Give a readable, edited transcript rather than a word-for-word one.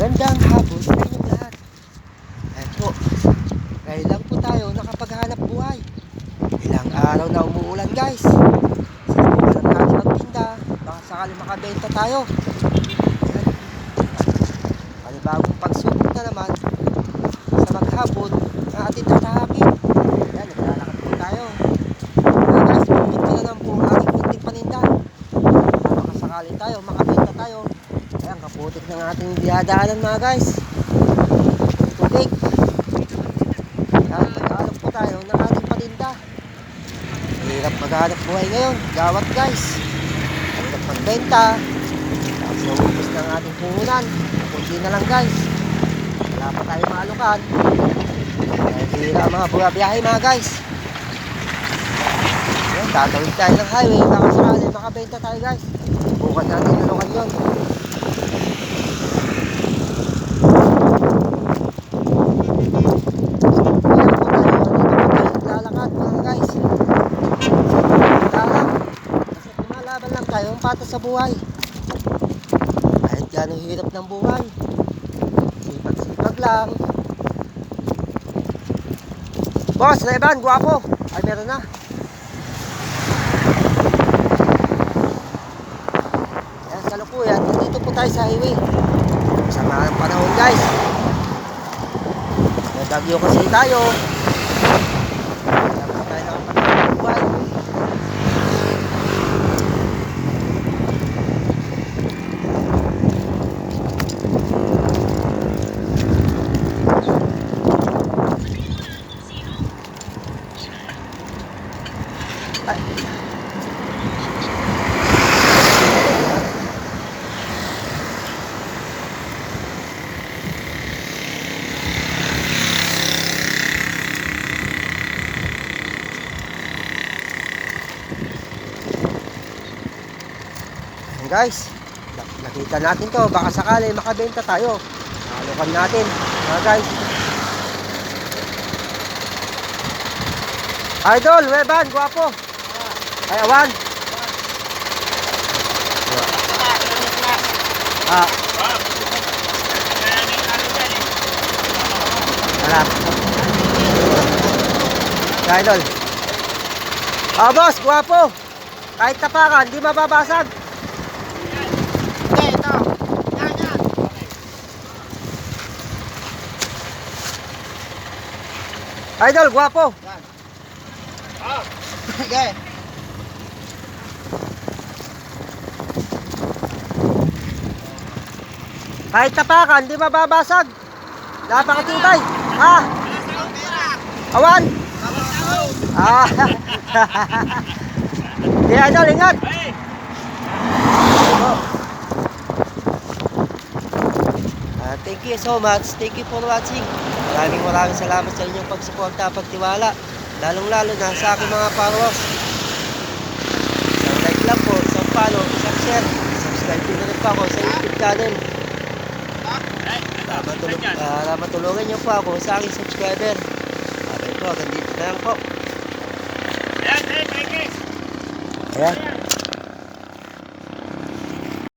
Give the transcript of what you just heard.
Magandang hapon sa inyong lahat. Ayan po, ngayon lang po tayo nakapaghanap buhay. Ilang araw na umuulan guys. Sinubukan lang natin magtinda, baka sakali makabenta tayo. Ayan. Panibagong pagsubok na naman sa maghapon na ating tatahakin. Ayan, naglalakad po tayo. Ayan guys, bukod ko na lang po ang ating kunting paninda. Baka sakali tayo, makabenta tayo. Ayan, kaputik ng ating diyadaanan mga guys. Tubig. Ayan, nag-aalok po tayo ng ating paninda. Hirap maghanap buhay ngayon. Gawat guys. Hirap magbenta. Tapos naubos ng ating puhunan. Kundi na lang guys. Wala pa tayo maalukan. Dahil hira ang mga buhabiyahe mga guys. Ayan, tatawid tayo ng highway. Baka sakali makabenta tayo guys. Bukan natin nalukan yun. Tayong patas sa buhay. Kahit gano'ng hirap ng buhay, sipag-sipag lang. Boss, Reban, guwapo. Ay, meron na. Ayan, kalukuyan. Nandito po tayo sa highway. Sama ng panahon, guys. May bagyo kasi tayo. Kaya po tayo nakapagod ng buhay. Guys, nakita natin to, baka sakali makabenta tayo. Alukan natin mga guys. Idol, Weban, guwapo. Ay, awan. Harap. Idol. Boss, guwapo. Kahit tapakan, di mababasag. Idol, guwapo. Okay. Kahit tapakan, di mababasag. Napakatibay. Awan. Di Idol, ingat. Thank you so much. Thank you for watching. Maraming salamat sa inyong pagsuporta, pagtiwala. Lalong-lalo na sa aking mga followers. Isang like lang po, isang follow, isang share. Subscribe din na rin po ako sa YouTube channel. Matulungan niyo po ako sa aking subscriber. Okay po, hanggang dito na lang po. Ayan.